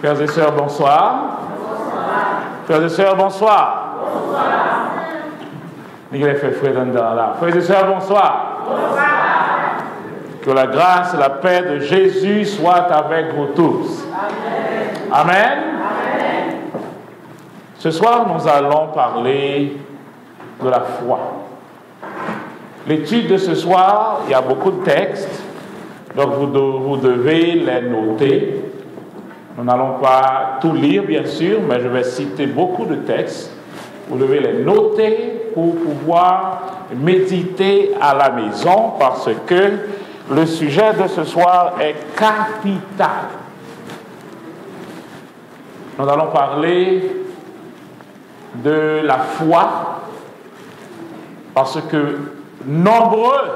Frères et sœurs, bonsoir. Bonsoir. Frères et sœurs, bonsoir. Bonsoir. Frères et sœurs, bonsoir. Bonsoir. Que la grâce et la paix de Jésus soient avec vous tous. Amen. Amen. Amen. Ce soir, nous allons parler de la foi. L'étude de ce soir, il y a beaucoup de textes, donc vous devez les noter. Nous n'allons pas tout lire, bien sûr, mais je vais citer beaucoup de textes. Vous devez les noter pour pouvoir méditer à la maison, parce que le sujet de ce soir est capital. Nous allons parler de la foi, parce que nombreux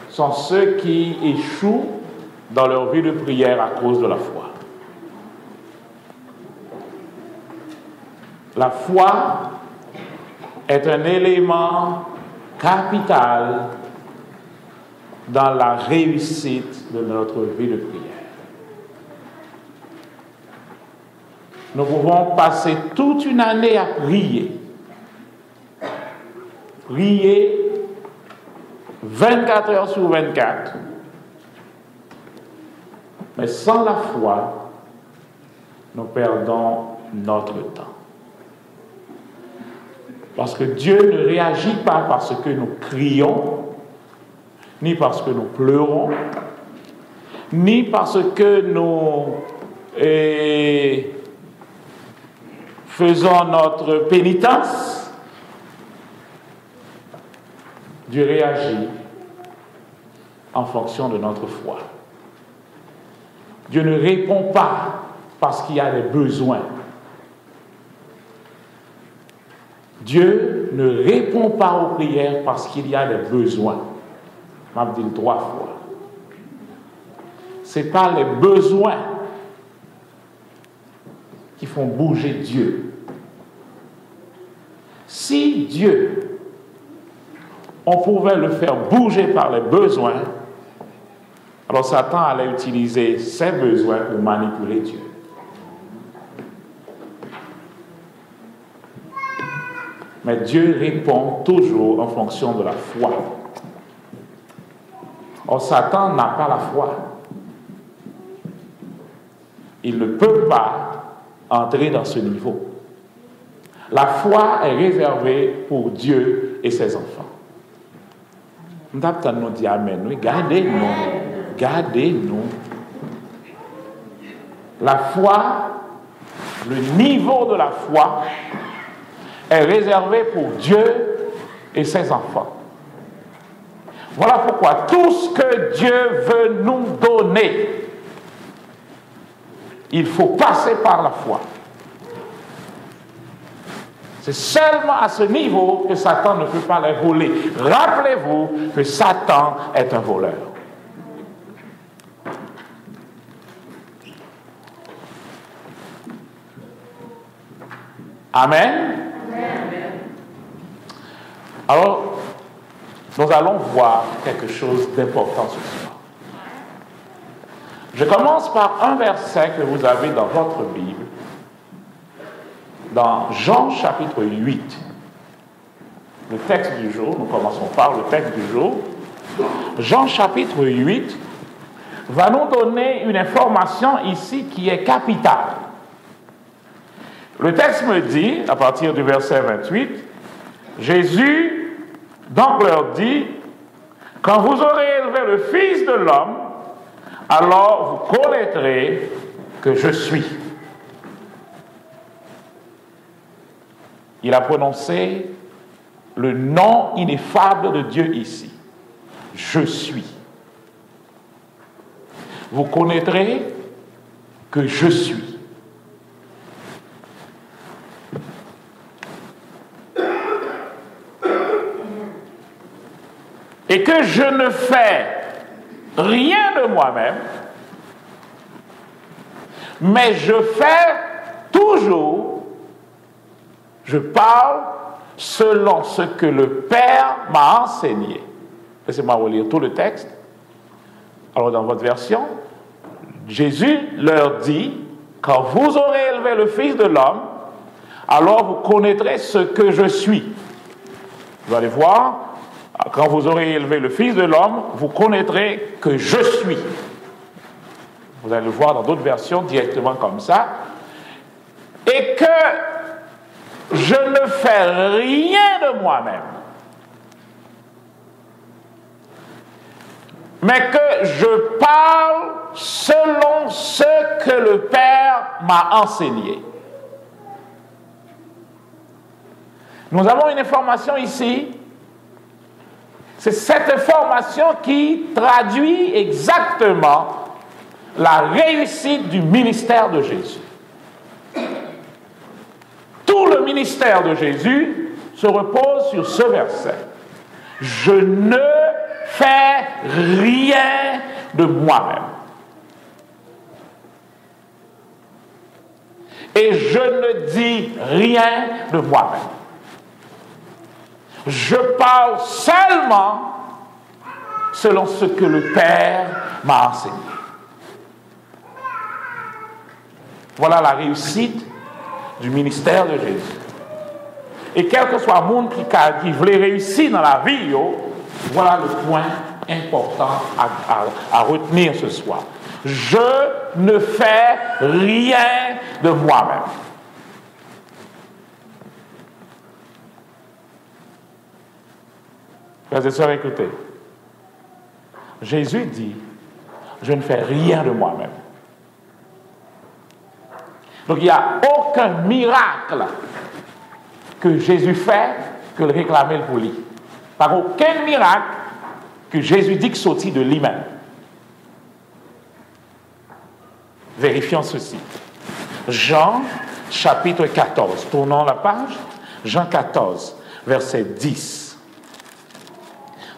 sont ceux qui échouent dans leur vie de prière à cause de la foi. La foi est un élément capital dans la réussite de notre vie de prière. Nous pouvons passer toute une année à prier. Prier 24 heures sur 24. Mais sans la foi, nous perdons notre temps. Parce que Dieu ne réagit pas parce que nous crions, ni parce que nous pleurons, ni parce que nous faisons notre pénitence. Dieu réagit en fonction de notre foi. Dieu ne répond pas parce qu'il y a des besoins. Dieu ne répond pas aux prières parce qu'il y a des besoins. Je vais dire 3 fois. Ce n'est pas les besoins qui font bouger Dieu. Si Dieu, on pouvait le faire bouger par les besoins, alors Satan allait utiliser ses besoins pour manipuler Dieu. Mais Dieu répond toujours en fonction de la foi. Or, Satan n'a pas la foi. Il ne peut pas entrer dans ce niveau. La foi est réservée pour Dieu et ses enfants. Nous avons dit Amen. Gardez-nous. Gardez-nous. La foi, le niveau de la foi, est réservé pour Dieu et ses enfants. Voilà pourquoi tout ce que Dieu veut nous donner, il faut passer par la foi. C'est seulement à ce niveau que Satan ne peut pas les voler. Rappelez-vous que Satan est un voleur. Amen. Alors, nous allons voir quelque chose d'important ce soir. Je commence par un verset que vous avez dans votre Bible, dans Jean chapitre 8. Le texte du jour, nous commençons par le texte du jour. Jean chapitre 8 va nous donner une information ici qui est capitale. Le texte me dit, à partir du verset 28, Jésus donc leur dit, quand vous aurez élevé le Fils de l'homme, alors vous connaîtrez que je suis. Il a prononcé le nom ineffable de Dieu ici. Je suis. Vous connaîtrez que je suis. Et que je ne fais rien de moi-même, mais je fais toujours, je parle selon ce que le Père m'a enseigné. Laissez-moi relire tout le texte. Alors dans votre version, Jésus leur dit, Quand vous aurez élevé le Fils de l'homme, alors vous connaîtrez ce que je suis. Vous allez voir, quand vous aurez élevé le Fils de l'homme, vous connaîtrez que je suis. Vous allez le voir dans d'autres versions directement comme ça. Et que je ne fais rien de moi-même, mais que je parle selon ce que le Père m'a enseigné. Nous avons une information ici. C'est cette information qui traduit exactement la réussite du ministère de Jésus. Tout le ministère de Jésus se repose sur ce verset. Je ne fais rien de moi-même. Et je ne dis rien de moi-même. Je parle seulement selon ce que le Père m'a enseigné. Voilà la réussite du ministère de Jésus. Et quel que soit le monde qui voulait réussir dans la vie, voilà le point important à retenir ce soir. Je ne fais rien de moi-même. Frères et sœurs, écoutez. Jésus dit, je ne fais rien de moi-même. Donc il n'y a aucun miracle que Jésus fait que le réclamer pour lui. Par aucun miracle que Jésus dit que sortit de lui-même. Vérifions ceci. Jean chapitre 14. Tournons la page. Jean 14, verset 10.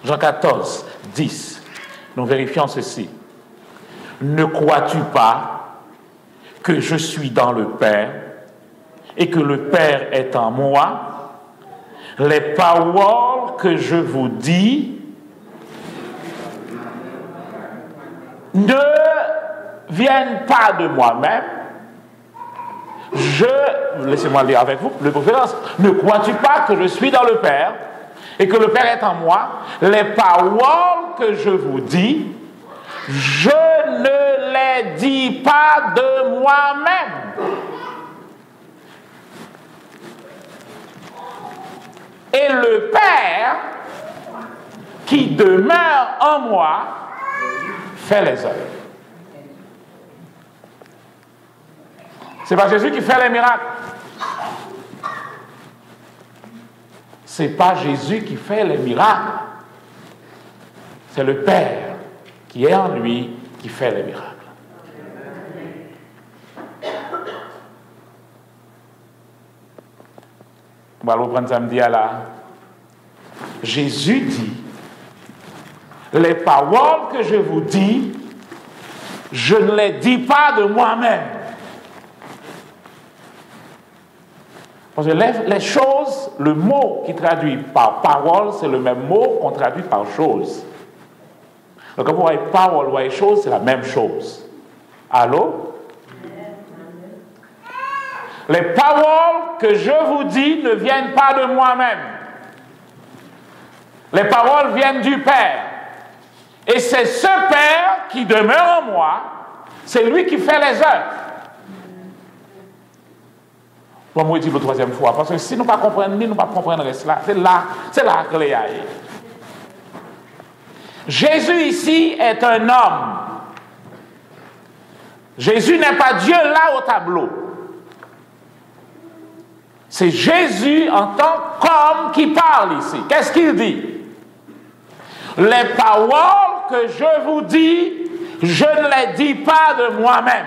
Jean 14, 10. Nous vérifions ceci. Ne crois-tu pas que je suis dans le Père et que le Père est en moi? Les paroles que je vous dis ne viennent pas de moi-même. Laissez-moi lire avec vous le conférence. Ne crois-tu pas que je suis dans le Père et que le Père est en moi? Les paroles que je vous dis, je ne les dis pas de moi-même. Et le Père qui demeure en moi fait les œuvres. C'est pas Jésus qui fait les miracles. C'est pas Jésus qui fait les miracles. C'est le Père qui est en lui qui fait les miracles. On va reprendre samedi là. Jésus dit, les paroles que je vous dis, je ne les dis pas de moi-même. Parce que les choses, le mot qui traduit par parole, c'est le même mot qu'on traduit par chose. Donc quand vous voyez parole, vous voyez chose, c'est la même chose. Allô? Les paroles que je vous dis ne viennent pas de moi-même. Les paroles viennent du Père. Et c'est ce Père qui demeure en moi, c'est lui qui fait les œuvres. Bon, moi, je dis la troisième fois, parce que si nous ne comprenons pas, nous ne comprenons cela. C'est là que les aïe. Jésus ici est un homme. Jésus n'est pas Dieu là au tableau. C'est Jésus en tant qu'homme qui parle ici. Qu'est-ce qu'il dit? Les paroles que je vous dis, je ne les dis pas de moi-même.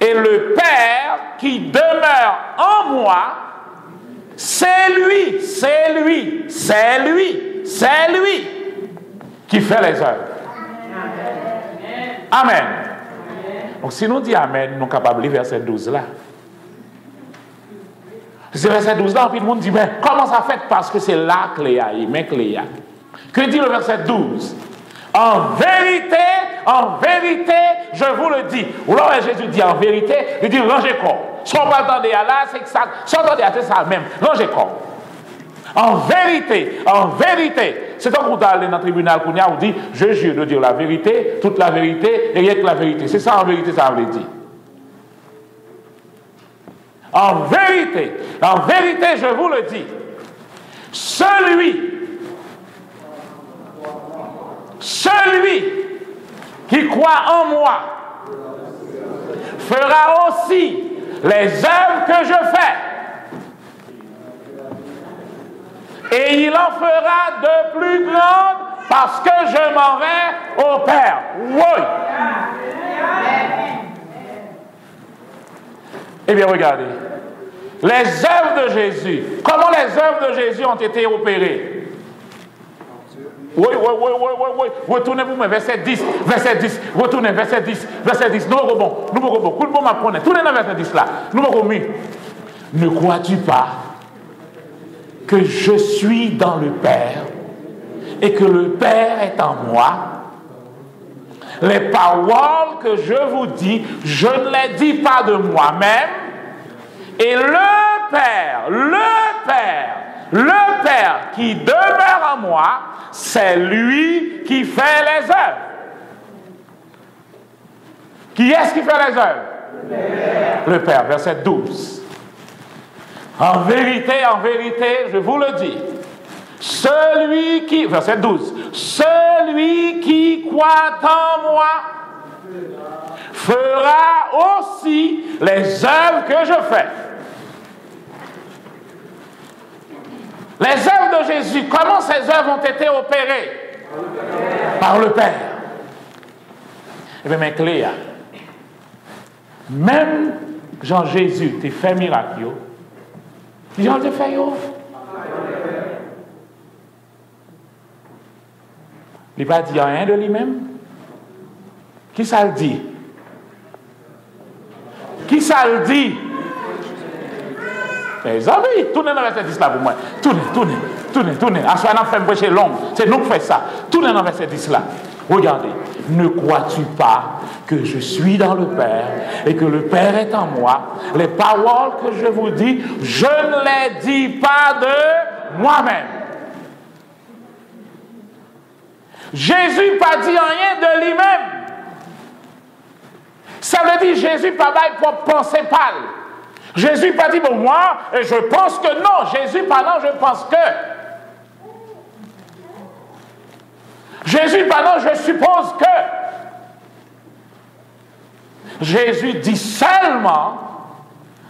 Et le Père qui demeure en moi, c'est lui qui fait les œuvres. Amen. Donc si nous disons Amen, nous sommes capables de lire verset 12 là. C'est verset 12 là, puis le monde dit, mais comment ça fait? Parce que c'est là que les a. Que dit le verset 12? En vérité, je vous le dis. Ou alors Jésus dit en vérité, il dit rangez corps. Si on va attendre à là, c'est ça. Si on attend à c'est ça même. Rangez corps. En vérité, c'est donc qu'on allé dans le tribunal qu'on a dit, je jure de dire la vérité, toute la vérité et rien que la vérité. C'est ça en vérité, ça veut dire. En vérité, je vous le dis, celui qui croit en moi fera aussi les œuvres que je fais. Et il en fera de plus grandes parce que je m'en vais au Père. Oui. Eh bien, regardez. Les œuvres de Jésus. Comment les œuvres de Jésus ont été opérées? Oui. Retournez-vous, verset 10. Retournez, verset 10. Nous, bon. Tout le monde m'apprenait. Tournez dans verset 10 là. Nous, ne crois-tu pas que je suis dans le Père et que le Père est en moi? Les paroles que je vous dis, je ne les dis pas de moi-même. Et le Père qui demeure en moi, c'est lui qui fait les œuvres. Qui est-ce qui fait les œuvres? Le Père, verset 12. En vérité, je vous le dis, verset 12, celui qui croit en moi fera aussi les œuvres que je fais. Les œuvres de Jésus, comment ces œuvres ont été opérées? Par le Père. Eh bien, mais Cléa, même Jean-Jésus t'a fait miracle. Jean t'a fait yo. Il n'a pas dit rien de lui-même. Qui ça le dit? Qui ça le dit? Mes amis, tournez dans le verset 10 là pour moi. Tournez. Ensuite, on fait prêcher long. C'est nous qui faisons ça. Tournez dans le verset 10 là. Regardez. Ne crois-tu pas que je suis dans le Père et que le Père est en moi? Les paroles que je vous dis, je ne les dis pas de moi-même. Jésus n'a pas dit rien de lui-même. Ça veut dire Jésus n'a pas propre pensée pâle. Jésus n'a pas dit, bon, moi, je pense que non. Jésus, pardon, je pense que. Jésus, pardon, je suppose que. Jésus dit seulement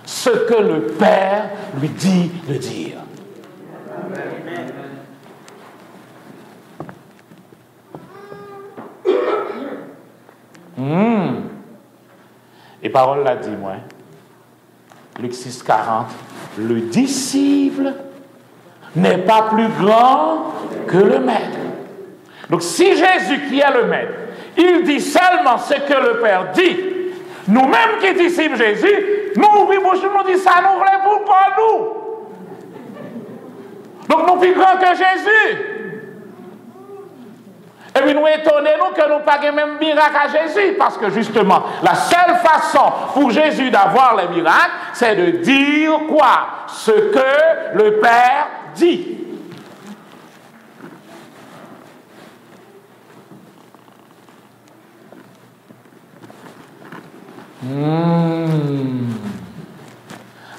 ce que le Père lui dit de dire. Et parole l'a dit, moi. Luc 6, 40. Le disciple n'est pas plus grand que le maître. Donc, si Jésus, qui est le maître, il dit seulement ce que le Père dit, nous-mêmes qui disciples Jésus, nous dit ça, nous voulons pourquoi nous. Donc, nous plus grands que Jésus. Et puis nous étonnons que nous n'avons pas le même miracle à Jésus, parce que justement, la seule façon pour Jésus d'avoir les miracles, c'est de dire quoi? Ce que le Père dit.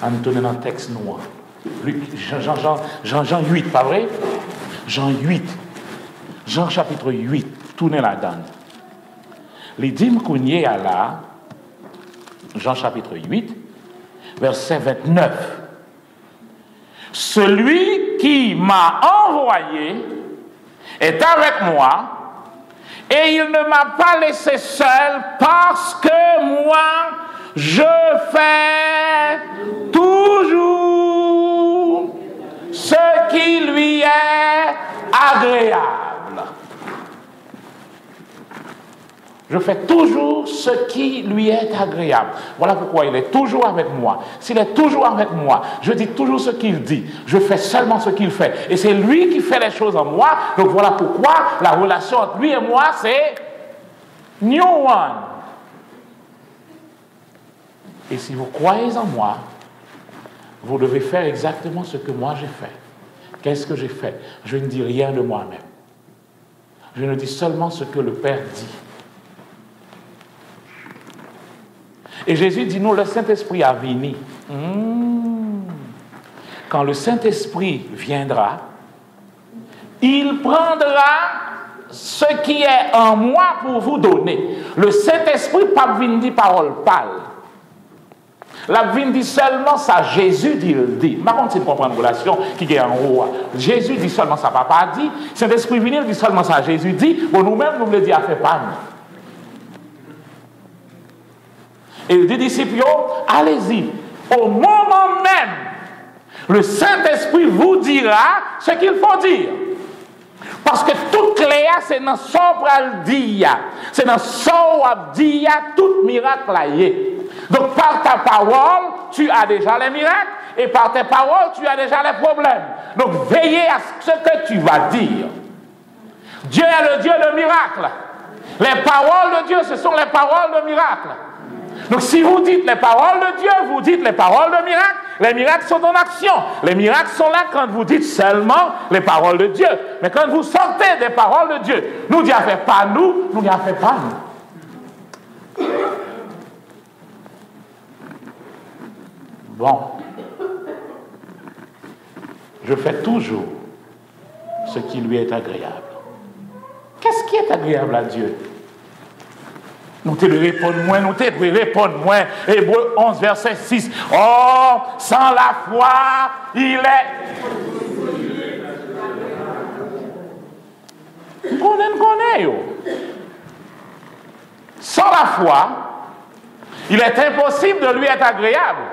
On tourne dans le texte noir. Jean 8, pas vrai? Jean 8. Jean chapitre 8, tournez la donne. Les dîmes qu'on y est à là, Jean chapitre 8, verset 29. Celui qui m'a envoyé est avec moi et il ne m'a pas laissé seul parce que moi, je fais toujours ce qui lui est agréable. Je fais toujours ce qui lui est agréable. Voilà pourquoi il est toujours avec moi. S'il est toujours avec moi, je dis toujours ce qu'il dit. Je fais seulement ce qu'il fait. Et c'est lui qui fait les choses en moi. Donc voilà pourquoi la relation entre lui et moi, c'est New one. Et si vous croyez en moi, vous devez faire exactement ce que moi j'ai fait. Qu'est-ce que j'ai fait? Je ne dis rien de moi-même. Je ne dis seulement ce que le Père dit. Et Jésus dit, nous, le Saint-Esprit a venu. Quand le Saint-Esprit viendra, il prendra ce qui est en moi pour vous donner. Le Saint-Esprit pas vient dire parole pâle. La vient dit seulement ça, Jésus dit le dit. Par contre, c'est pour prendre une relation qui est en haut. Jésus dit seulement ça, papa dit. Saint-Esprit vient dit seulement ça, Jésus dit. Bon, nous-mêmes, nous le dit à faire pas. Et les disciples, allez-y. Au moment même, le Saint-Esprit vous dira ce qu'il faut dire. Parce que toute clé, c'est dans son pral dia. C'est dans son dia, tout miracle là. Donc par ta parole, tu as déjà les miracles. Et par tes paroles, tu as déjà les problèmes. Donc veillez à ce que tu vas dire. Dieu est le Dieu de miracles. Les paroles de Dieu, ce sont les paroles de miracles. Donc si vous dites les paroles de Dieu, vous dites les paroles de miracles. Les miracles sont en action. Les miracles sont là quand vous dites seulement les paroles de Dieu. Mais quand vous sortez des paroles de Dieu, nous n'y avons pas nous n'y avons pas nous. Bon. Je fais toujours ce qui lui est agréable. Qu'est-ce qui est agréable à Dieu? Nous te répondons moins, nous te répondons moins. Hébreux 11, verset 6. Oh, sans la foi, il est. Nous connaissons. Sans la foi, il est impossible de lui être agréable.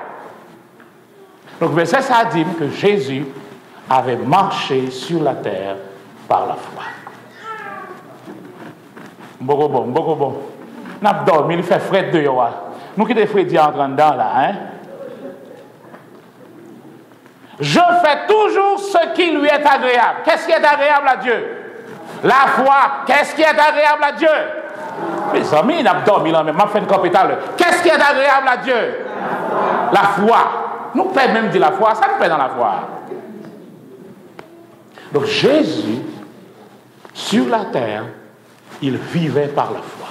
Donc, verset ça dit que Jésus avait marché sur la terre par la foi. Beaucoup bon. Nous avons dormi, il fait frais de dehors. Nous qui sommes Freddy entrant dedans là, hein? Je fais toujours ce qui lui est agréable. Qu'est-ce qui est agréable à Dieu? La foi. Qu'est-ce qui est agréable à Dieu? Mes amis, nous avons dormi là, mais je fait une compétence. Qu'est-ce qui est agréable à Dieu? La foi. Nous pouvons même dire la foi, ça nous fait dans la foi. Donc Jésus, sur la terre, il vivait par la foi.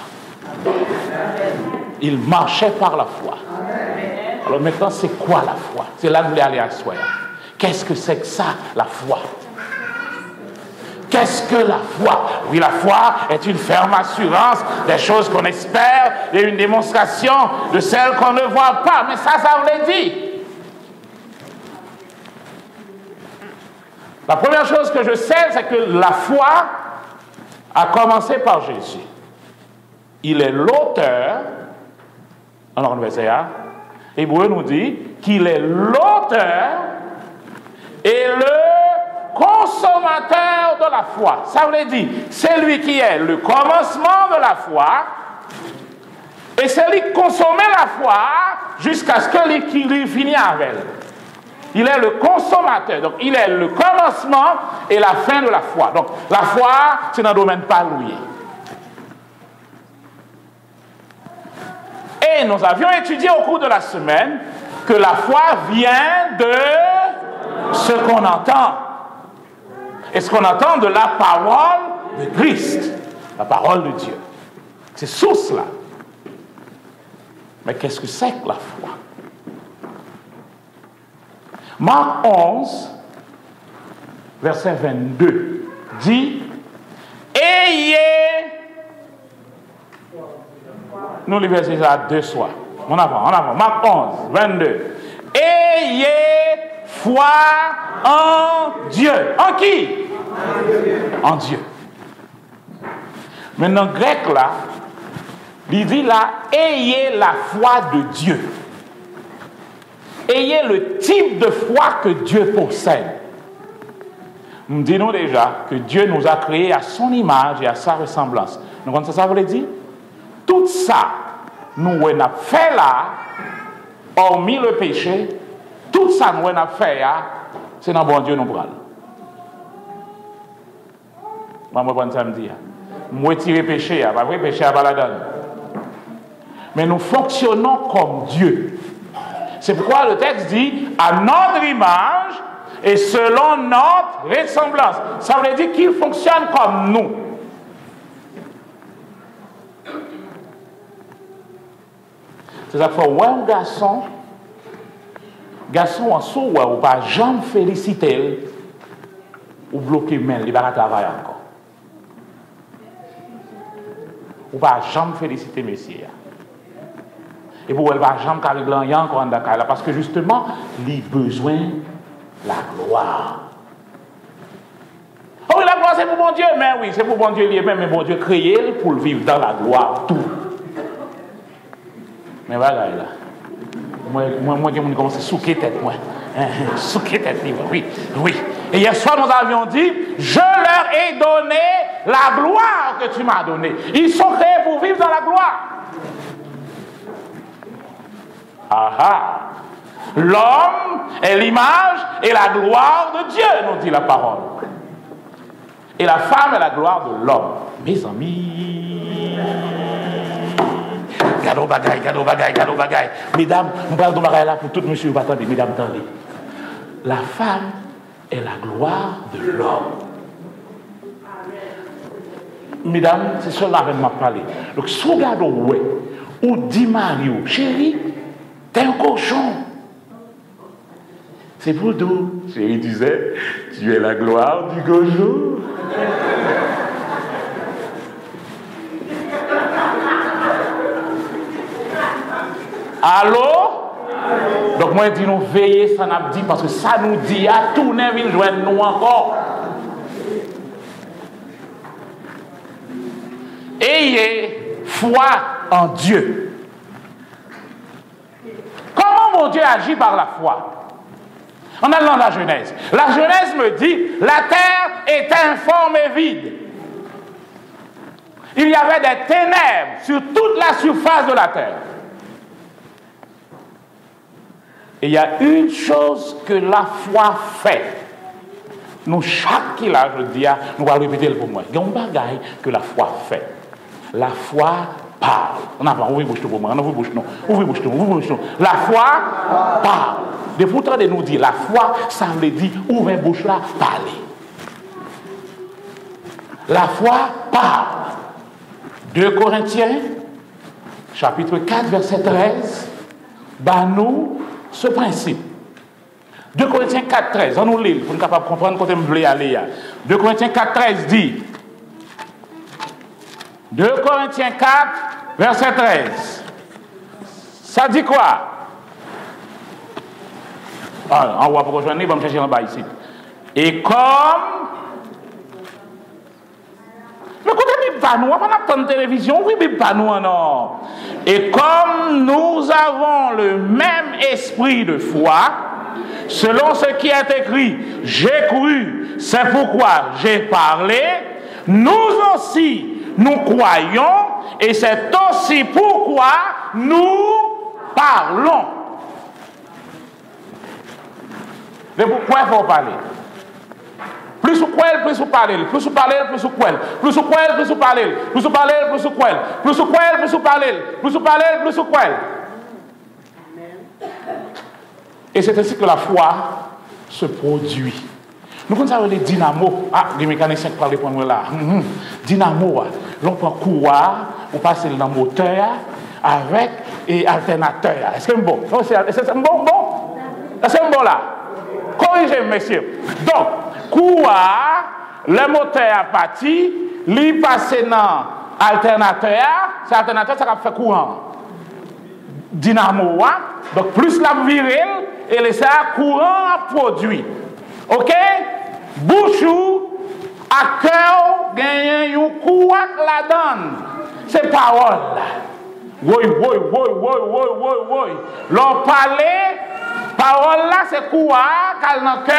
Il marchait par la foi. Alors maintenant, c'est quoi la foi? C'est là que vous voulez aller à soi. Qu'est-ce que c'est que ça, la foi? Qu'est-ce que la foi? Oui, la foi est une ferme assurance des choses qu'on espère et une démonstration de celles qu'on ne voit pas. Mais ça vous l'a dit. La première chose que je sais, c'est que la foi a commencé par Jésus. Il est l'auteur, alors on va essayer, Hébreu nous dit qu'il est l'auteur et le consommateur de la foi. Ça veut dire, c'est lui qui est le commencement de la foi et c'est lui qui consomme la foi jusqu'à ce qu'il finisse avec elle. Il est le consommateur, donc il est le commencement et la fin de la foi. Donc la foi, c'est dans le domaine pas loué. Et nous avions étudié au cours de la semaine que la foi vient de ce qu'on entend. Et ce qu'on entend de la parole de Christ, la parole de Dieu. C'est sous cela. Mais qu'est-ce que c'est que la foi? Marc 11, verset 22, dit « Ayez... » Nous les versets à deux fois. En avant. Marc 11, 22. « Ayez foi en Dieu. » En qui? En Dieu. Maintenant, grec là, il dit là « Ayez la foi de Dieu. » Ayez le type de foi que Dieu possède. Nous disons déjà que Dieu nous a créés à son image et à sa ressemblance. Nous comprenez ça veut dire? Tout ça, nous avons fait là, hormis le péché, tout ça nous avons fait là, c'est dans bon Dieu nous prend. Moi, je vais prendre ça me dire. Moi, tirer péché, pas vrai, péché à pas la donne. mais nous fonctionnons comme Dieu. C'est pourquoi le texte dit « à notre image et selon notre ressemblance ». Ça veut dire qu'il fonctionne comme nous. C'est à dire un garçon en soi, ou pas jamais féliciter, ou bloquer main, il va pas travailler encore. Ou pas jamais féliciter monsieur. Et pour elle va jamais régler encore en parce que justement, il a besoin de la gloire. Oh, la gloire c'est pour mon Dieu, mais oui, c'est pour mon Dieu lui-même, mais mon Dieu créé pour le vivre dans la gloire tout. Mais voilà là. Moi, je commence à souquer tête, moi. Souquer tête, oui, oui. Et hier soir, nous avions dit, je leur ai donné la gloire que tu m'as donnée. Ils sont créés pour vivre dans la gloire. Ah ah. L'homme est l'image et la gloire de Dieu, nous dit la parole. Et la femme est la gloire de l'homme. Mes amis. Gado bagaille. Mesdames, nous parlons de bagaille là pour tout monsieur, vous attendez, mesdames, attendez. La femme est la gloire de l'homme. Mesdames, c'est cela que je vais parler. Donc, si vous regardez, ouais, ou dit Mario, chérie, t'es un cochon. C'est pour tout. Chérie disait, tu es la gloire du cochon. Allô? Donc moi je dis nous veiller, ça n'a dit parce que ça nous dit à tourner ville joindre nous encore. Ayez foi en Dieu. Comment mon Dieu agit par la foi? En allant dans la Genèse. La Genèse me dit, la terre est informe et vide. Il y avait des ténèbres sur toute la surface de la terre. Et il y a une chose que la foi fait. Nous, chaque qui l'a, je dis, nous allons répéter pour moi. Il y a un bagage que la foi fait. La foi parle. On n'a pas, ouvrez bouche pour moi, ouvrez bouche non. Ouvrez bouche non. La foi parle. De pourtant de nous dire, la foi, ça veut dire, ouvrez bouche là, parler. La foi parle. 2 Corinthiens, chapitre 4, verset 13, nous ce principe. 2 Corinthiens 4, 13, on nous lit, pour nous capable de comprendre quand on veut aller. 2 Corinthiens 4, 13 dit, 2 Corinthiens 4, verset 13, ça dit quoi? Ah, on va pour rejoindre, on va me chercher en bas ici. Et comme... Mais écoutez, pas nous, on va pas attendre télévision, oui, mais pas nous, non. Et comme nous avons le même esprit de foi, selon ce qui est écrit, j'ai cru, c'est pourquoi j'ai parlé, nous aussi, nous croyons, et c'est aussi pourquoi nous parlons. Mais pourquoi il faut parler? Plus ou quoi, plus ou parler, plus ou parler, plus ou quoi, plus ou quoi, plus ou parler, plus ou parler, plus ou quoi, plus ou quoi, plus ou parler, plus ou parler, plus ou quoi. Et c'est ainsi que la foi se produit. Nous connaissons les dynamos. Ah, les mécaniciens qui parlent pour nous là. Dynamo, l'on prend courant, on passe dans le moteur avec et alternateur. Est-ce que c'est bon? C'est bon? C'est bon là? Corrigez, messieurs. Donc, courant, le moteur a parti, lui passe dans alternateur, c'est alternateur, ça va faire courant. Dynamo, donc plus la viril, et laisser courant à produit. Ok? Bouchou, à cœur, gagne un courant la donne. C'est parole. Oui. L'on parlait, parole là, c'est courant, cal dans cœur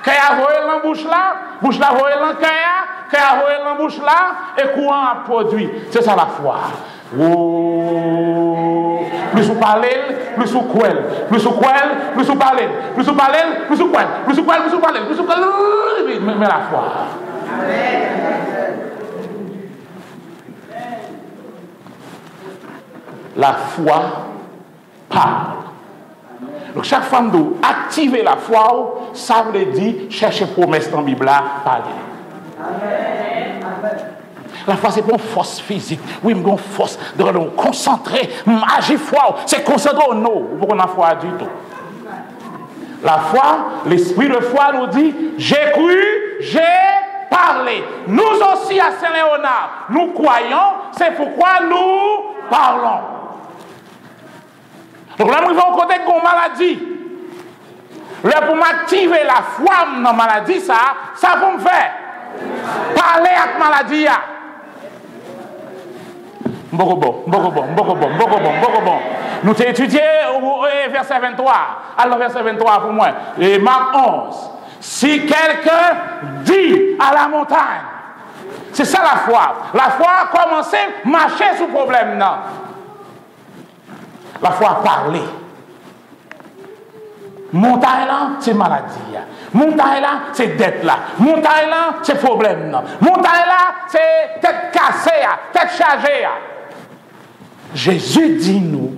a voyé dans bouche là voyé dans cœur a voyé dans bouche là, et courant a produit. C'est ça la foi. Oh. Plus vous parlez, plus vous croyez, plus vous croyez, plus vous parlez, plus vous parlez, plus vous croyez, plus vous croyez, plus vous parlez, plus vous croyez, mais la foi. la foi parle. Donc chaque femme doit activer la foi, ça veut dire chercher promesse dans la Bible, parler. La foi, c'est pas une force physique. Oui, mais une force de nous concentrer, agir foi. C'est concentrer au non. Vous pouvez foi du tout. La foi, l'esprit de foi nous dit, j'ai cru, j'ai parlé. Nous aussi à Saint-Léonard, nous croyons, c'est pourquoi nous parlons. Donc là, nous allons côté de la maladie. Là, pour m'activer la foi dans la maladie, ça vous me faire. Parler avec la maladie. Bon. Nous avons étudié au verset 23. Alors, verset 23 pour moi. Et Marc 11. Si quelqu'un dit à la montagne, c'est ça la foi. La foi a commencé à marcher sous problème. Non. La foi a parlé. Montagne là, c'est maladie. Montagne là, c'est dette là. Montagne là, c'est problème. Non. Montagne là, c'est tête cassée, tête chargée. Jésus dit nous,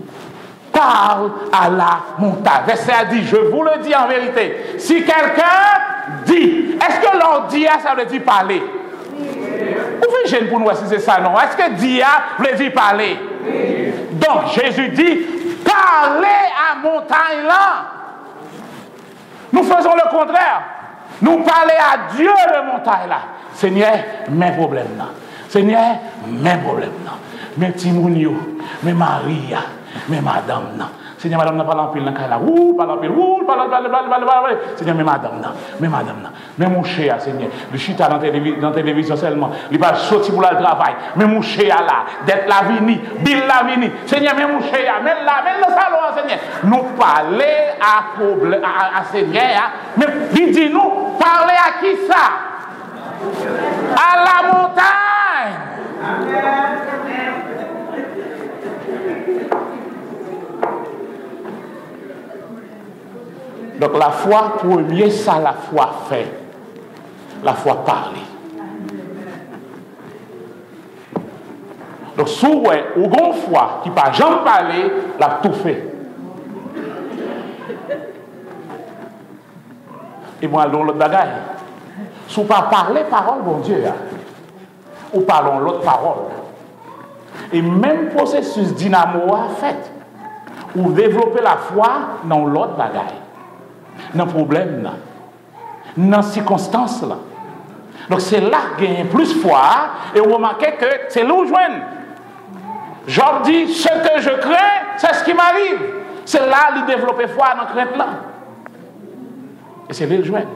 parle à la montagne. Verset a dit, je vous le dis en vérité. Si quelqu'un dit, est-ce que l'on dit, ça veut dire parler? Vous faites gêne pour nous si c'est ça, non? Est-ce que dia veut dire parler? Donc, Jésus dit, parlez à montagne là. Nous faisons le contraire. Nous parlons à Dieu de montagne là. Seigneur, mes problèmes là. Seigneur, mes problèmes là. Mes petits mounio, mes maris, mes madames là. Seigneur, madame n'a pas l'empile dans la là. Seigneur, mes madames là. Mais mon cher, Seigneur, le chita dans la télévision seulement. Il va sortir pour le travail. Mais mon cher là, d'être la vini, Bill la vini. Seigneur, mais mon cher, même le salon, Seigneur. Nous parler à Seigneur. Mais il dit nous, parler à qui ça? À la montagne. Donc la foi, premier, ça la foi fait. La foi parler. Donc souvent, ou une foi qui n'a jamais parlé, l'a tout fait. Et moi, dans l'autre bagaille, si vous ne parlez pas parole, bon Dieu, ou parlons l'autre parole. Et même processus dynamo a fait, ou développer la foi dans l'autre bagaille. Dans le problème, dans les circonstances. Là. Donc c'est là qu'il y a plus foi et vous remarquez que c'est là où je joigne. Job dit, ce que je crains, c'est ce qui m'arrive. C'est là qu'il développe foi dans la crainte là. Et c'est là où je joigne.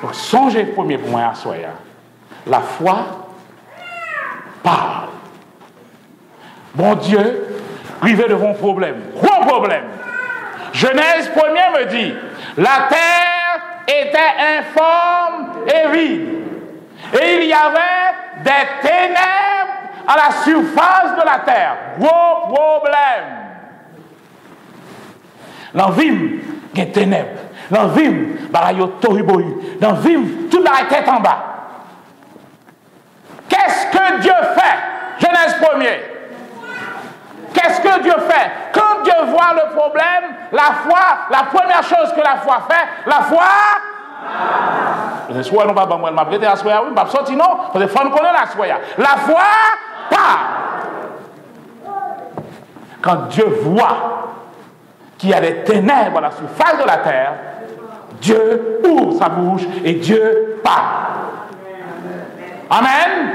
Donc songez premier pour moi à soi. La foi parle. Bon Dieu, arrivé devant un problème. Quoi problème? Genèse 1er me dit, la terre était informe et vide. Et il y avait des ténèbres à la surface de la terre. Gros problème. L'envie, il y a des ténèbres. L'envie, il y a toriboyu. L'envie, tout la tête en bas. Qu'est-ce que Dieu fait? Genèse 1er. Qu'est-ce que Dieu fait? Quand Dieu voit le problème, la foi, la première chose que la foi fait, la foi. Soit non pas bon, m'a prêté à soya, oui, pas sorti non, parce que faut nous connaître la soya. La foi part. Quand Dieu voit qu'il y a des ténèbres à la surface de la terre, Dieu ouvre sa bouche et Dieu parle. Amen.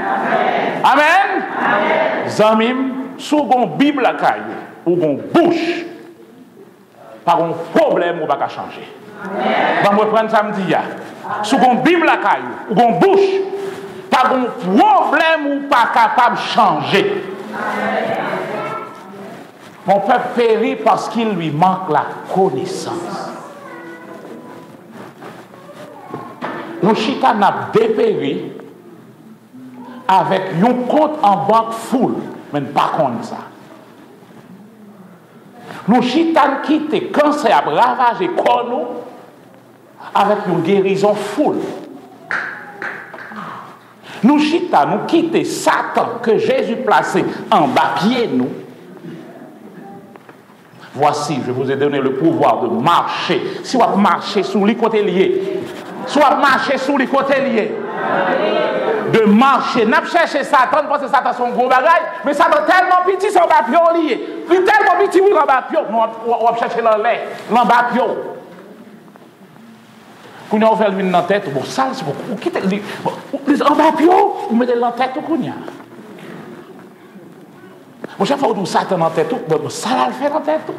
Amen. Amen. Zamim. Sous une Bible à caille ou une bouche, par un problème ou pas qu'à changer. On va prendre samedi. Sous une Bible à caille ou une bouche, par un problème ou pas capable de changer. Mon peuple périt parce qu'il lui manque la connaissance. Nos chita n'a dépéri avec un compte en banque full. Mais pas contre ça. Nous chitans quitté cancer à ravager corps nous avec une guérison full. Nous chita, nous quitter Satan que Jésus plaçait en bas pied nous. Voici, je vous ai donné le pouvoir de marcher. Si vous marchez sous les côtés liés, soit marcher sous les côtés liés, de marcher. N'a pas cherché Satan parce que Satan son gros bagage, mais Satan tellement petit son bapio lié. Il tellement petit oui en bapio, on va chercher l'en bapio. Quand on fait le mine dans la tête, bon ça c'est pour quitter en bapio, vous mettez dans la tête au kounya. Bon chaque fois où Satan dans la tête, bon ça là le fait dans la tête.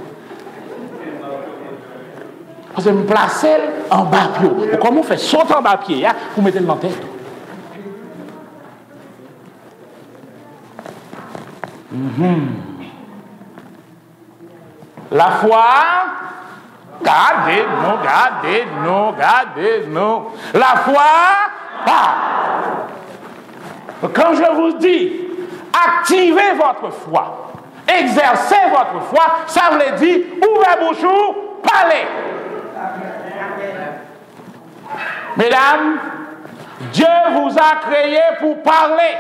Parce que me placer en bapio. Comment on fait sauter en bas pied, vous mettez dans la tête. La foi, gardez-nous. La foi, quand je vous dis, activez votre foi, exercez votre foi, ça veut dire, ouvrez bouche, parlez. Mesdames, Dieu vous a créé pour parler.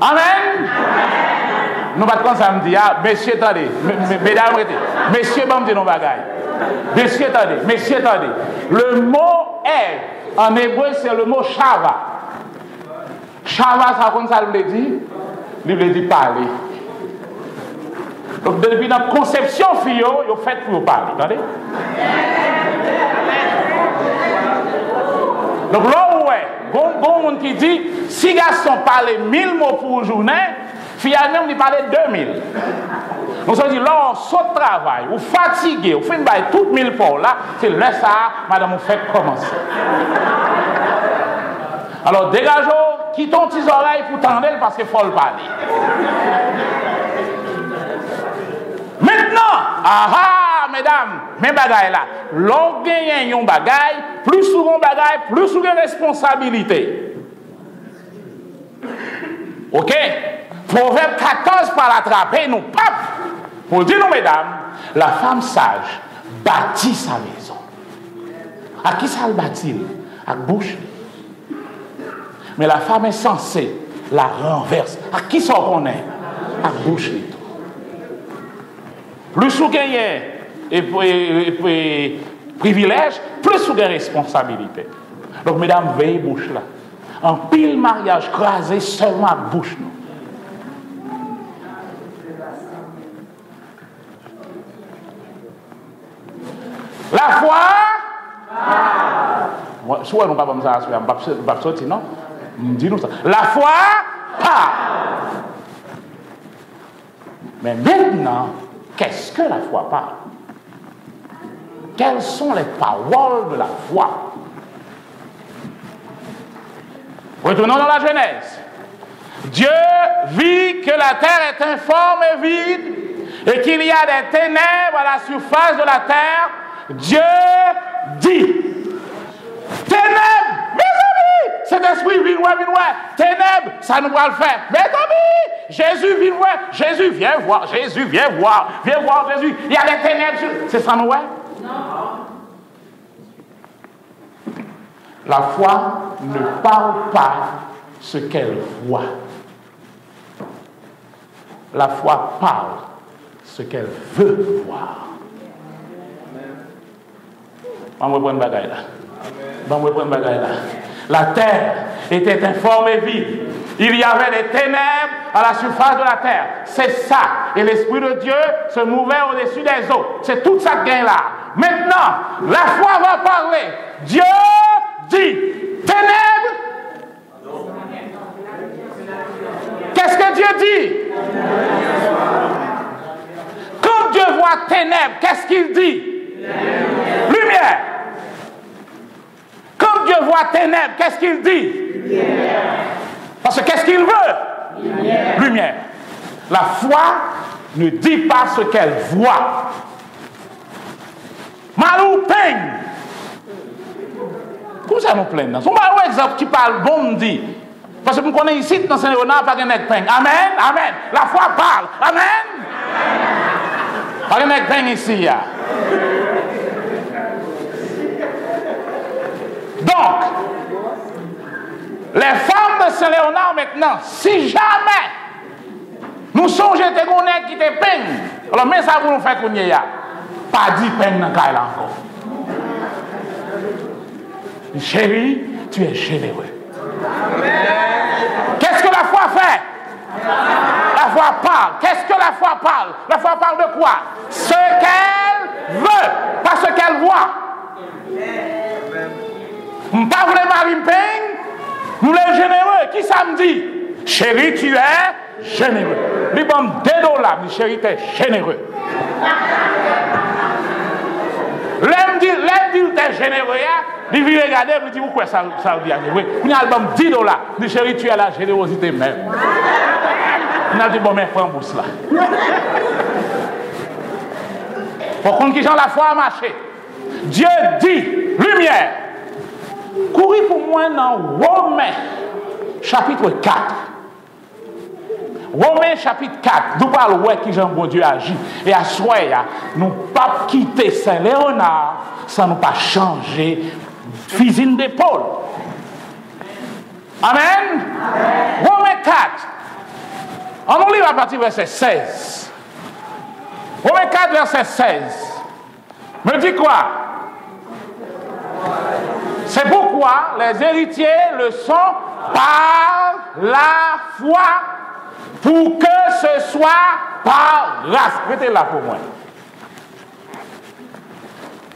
Amen. Nous pas comme ça me dit, messieurs, attendez, mesdames, messieurs, bon, me non bagaille. Messieurs, attendez. Le mot est, en hébreu, c'est le mot shava. Shava, ça comme ça veut dire, il veut dire parler. Donc, depuis notre conception, il fait pour parler. Attendez. Donc, là où est, bon monde qui dit, si garçon parle 1000 mots pour une journée, fille même il parle 2000. Donc, ça veut dire, là, on saute travail, ou fatigué, ou fait une baille toutes 1000 fois là, c'est là ça, madame, on fait commencer. Alors, dégageons, quittons tes oreilles pour tendre parce qu'il faut le parler. Maintenant, mesdames, mes bagailles là, l'on gagne un bagaille, plus souvent bagaille, plus souvent responsabilité. Ok? Proverbe 14 par l'attraper, nous, pap! Pour dire, nous, mesdames, la femme sage bâtit sa maison. À qui ça le bâtit? À bouche. Mais la femme insensée la renverse. À qui ça qu'on est? À bouche. Plus vous gagnez et privilège, plus vous gagnez responsabilité. Donc, mesdames, veillez bouche là. En pile mariage crasé seulement à bouche. Nous. La foi. Soit nous ne parlons pas comme ça, nous ne pas sortir, non? Dis-nous ça. La foi, pas. Mais maintenant, qu'est-ce que la foi parle? Quelles sont les paroles de la foi? Retournons dans la Genèse. Dieu vit que la terre est informe et vide et qu'il y a des ténèbres à la surface de la terre. Dieu dit, ténèbres, mes amis, cet esprit vient ténèbres, ça nous va le faire. Mes amis, Jésus vient voir, Jésus viens voir, Jésus viens voir Jésus. Il y a des ténèbres, c'est ça nous ouais? Non. La foi ne parle pas ce qu'elle voit. La foi parle ce qu'elle veut voir. On va prendre bagaille là. La terre était informe et vide. Il y avait des ténèbres à la surface de la terre. C'est ça. Et l'Esprit de Dieu se mouvait au-dessus des eaux. C'est tout ça qui est là. Maintenant, la foi va parler. Dieu dit, ténèbres. Qu'est-ce que Dieu dit? Quand Dieu voit ténèbres, qu'est-ce qu'il dit? Lumière. Quand Dieu voit ténèbres, qu'est-ce qu'il dit? Lumière. Parce que qu'est-ce qu'il veut? Lumière. La foi ne dit pas ce qu'elle voit. Malou peigne. Comment ça nous plaît? C'est un exemple qui parle bon, me dit. Parce que nous connaissons ici, dans Saint-Léonard, pas de peigne. Amen, amen. La foi parle. Amen. Pas de peigne ici. Donc, Les femmes de Saint-Léonard maintenant, si jamais nous songeons que nous qui te peignent, alors mais ça vous nous fait qu'on y a. Pas dit peine dans le cas là encore. Chérie, tu es généreux. Qu'est-ce que la foi fait? La foi parle. Qu'est-ce que la foi parle? La foi parle de quoi? Ce qu'elle veut, pas ce qu'elle voit. Je ne pas voulez Marie me peigne, nous sommes généreux. Qui ça me dit? Chérie, tu es généreux. Lui, bon, $2. Chérie, tu es généreux. L'homme dit, tu es généreux. Il vient regarder, il dit, pourquoi ça veut dire? Oui, il a $10. Il dit, chérie, tu as la générosité même. Il a dit, bon, mais prends bourse là. Pour contre, qui gens la foi a marché. Dieu dit, lumière. Courir pour moi dans Romains, chapitre 4. Romains, chapitre 4. Nous parlons de qui Jean bon Dieu agit. Et à soi, nous ne pouvons pas quitter Saint-Léonard sans nous pas changer fusil d'épaule. Amen. Romains 4. On nous lit à partir du verset 16. Romains 4, verset 16. Me dit quoi? C'est pourquoi les héritiers le sont par la foi, pour que ce soit par grâce. Mettez là pour moi.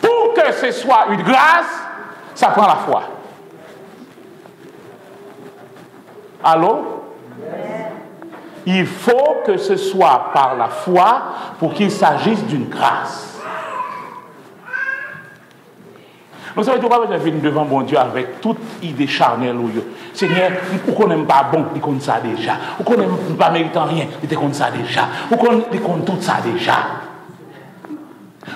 Pour que ce soit une grâce, ça prend la foi. Allô? Il faut que ce soit par la foi pour qu'il s'agisse d'une grâce. Vous savez pourquoi je viens devant mon Dieu avec toute idée charnelle. Seigneur, vous ne connaissez pas bon, il compte ça déjà. Vous ne connaissez pas méritant rien, il compte ça déjà. Vous connaissez tout ça déjà.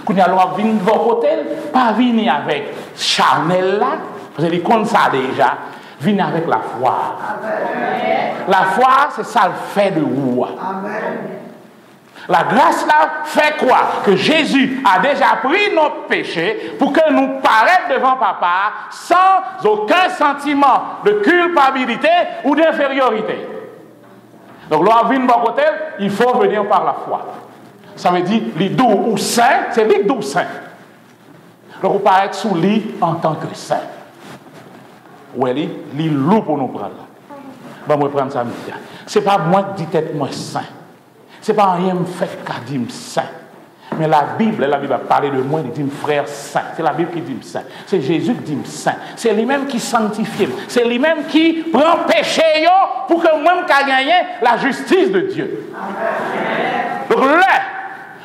Quand vous venez de votre côté, pas venir avec charnel là, vous allez compte ça déjà. Venez avec la foi. Amen. La foi, c'est ça le fait de vous. Amen. La grâce là fait quoi? Que Jésus a déjà pris notre péché pour que nous paraître devant Papa sans aucun sentiment de culpabilité ou d'infériorité. Donc, là, vient de mon côté, il faut venir par la foi. Ça veut dire, les doux ou saints, c'est les doux saints. Donc, vous paraître sous lit en tant que saint. Oui, les loups pour nous prendre. Bon, moi, prendre ça, c'est pas moi qui dis tête moi saint. Ce n'est pas rien fait qu'à dire saint. Mais la Bible a parlé de moi, il dit frère saint. C'est la Bible qui dit saint. C'est Jésus qui dit saint. C'est lui-même qui sanctifie. C'est lui-même qui prend péché pour que moi je gagne la justice de Dieu. Amen. Donc là,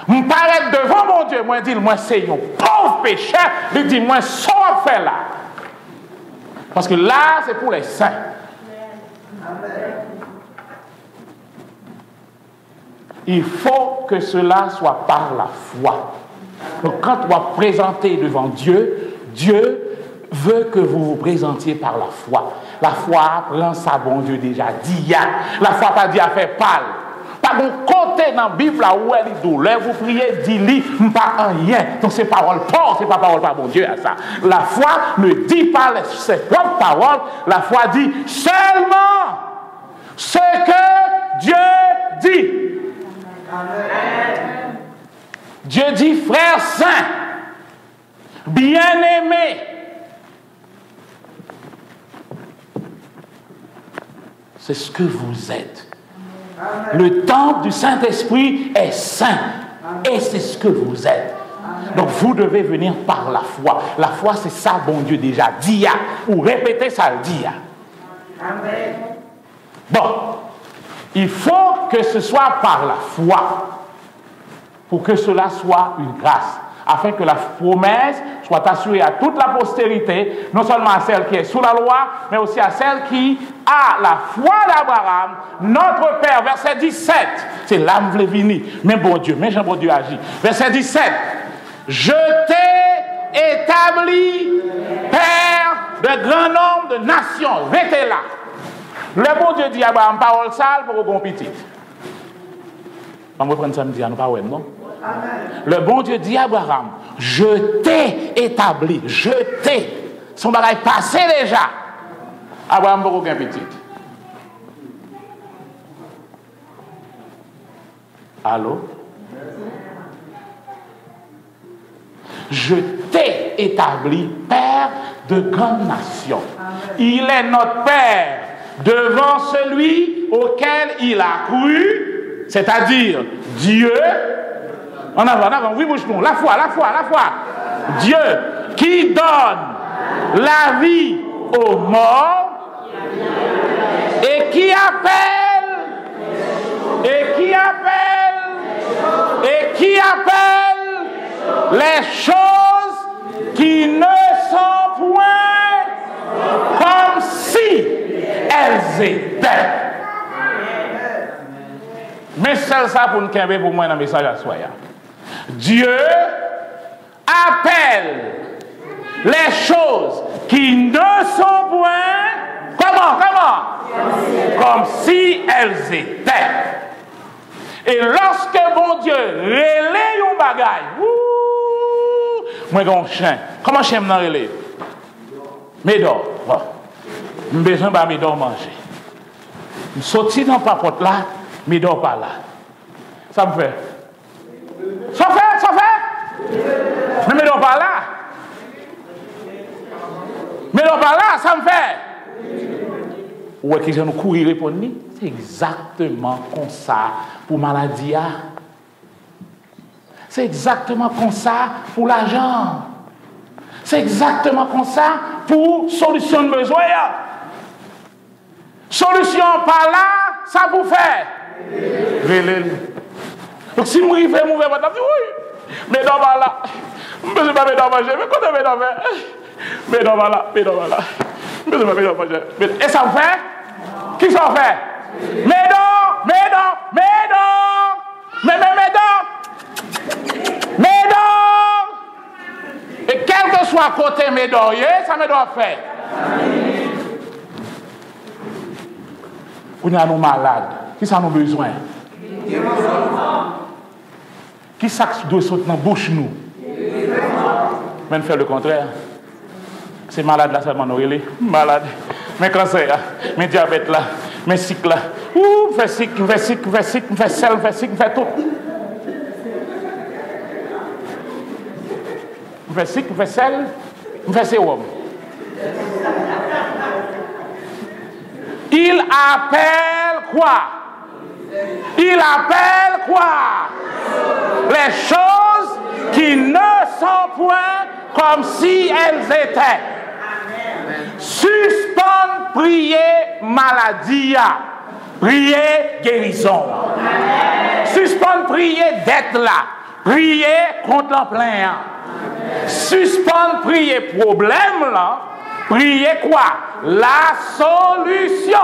je me paraît devant mon Dieu, moi je dis, moi c'est un pauvre pécheur, il dit, moi ça va faire là. Parce que là, c'est pour les saints. Amen. Il faut que cela soit par la foi. Donc quand on va présenter devant Dieu, Dieu veut que vous vous présentiez par la foi. La foi prend ça, bon Dieu déjà dit. La foi pas dit à faire pâle. Pas de côté dans la Bible là où elle est douleur, vous priez, dis-lui, pas rien. Donc c'est parole forte, c'est pas parole par bon Dieu à ça. La foi ne dit pas ses propres paroles, la foi dit seulement ce que Dieu dit. Amen. Dieu dit, frère saint, bien-aimé, c'est ce que vous êtes. Amen. Le temple du Saint-Esprit est saint. Amen. Et c'est ce que vous êtes. Amen. Donc vous devez venir par la foi. La foi, c'est ça, bon Dieu déjà dit, ou répétez ça, le dit. Amen. Bon. Il faut que ce soit par la foi, pour que cela soit une grâce, afin que la promesse soit assurée à toute la postérité, non seulement à celle qui est sous la loi, mais aussi à celle qui a la foi d'Abraham, notre Père. Verset 17, c'est l'âme vlévini, mais bon Dieu, mais Jean bon Dieu agit. Verset 17, je t'ai établi Père de grand nombre de nations. Restez là. Le bon Dieu dit à Abraham, parole sale pour qu'on petit. On va prendre samedi, nous pas non? Le bon Dieu dit à Abraham, je t'ai établi, je t'ai. Son bagage passé déjà. Abraham n'a pas aucun petit. Allô? Je t'ai établi père de grandes nations. Il est notre père devant celui auquel il a cru, c'est-à-dire Dieu. En avant, oui, bouge-nous. La foi. Dieu qui donne la vie aux morts et qui appelle les choses qui ne sont point comme si elles étaient. Mais c'est ça pour nous camper pour moi dans le message à soi. Dieu appelle les choses qui ne sont point comme si elles étaient. Et lorsque bon Dieu relaye un bagaille, moi j'ai un chien. Comment chien m'en relaye? Médor. Bon. J'ai besoin de médor manger. Je sorti dans la papote là, médor pas là. Ça me fait. Ça fait. Mais médor pas là. Médor pas là, ça me fait. Ou est-ce que je nous courir répondre? C'est exactement comme ça pour maladie. C'est exactement comme ça pour l'argent. C'est exactement comme ça pour solution de besoin. Solution par là, ça vous fait. Donc si vous arrivez, vous allez oui. Mais dans là, je ne peux pas me manger. Mais quand je vais dans mais dans là. Je ne peux pas me manger. Et ça vous fait? Qui ça fait? Médor. Et quel que soit côté Médor, ça me doit faire. On a nos malades. Qui ça nous besoin? Qui ça doit sauter dans la bouche nous? Mais faire le contraire. C'est malade là seulement nous malade. Mais cancer, mais diabète là, mais cycle là. Ouh, fait cycle, fait sel, fait tout. Fait cycle, fait sel, fait sérum. Il appelle quoi? Les choses qui ne sont point comme si elles étaient. Suspendre, prier, maladie, prier, guérison. Suspendre, prier, d'être là. Prier contre l'emplein. Suspendre, prier, problème là. Prier quoi? La solution.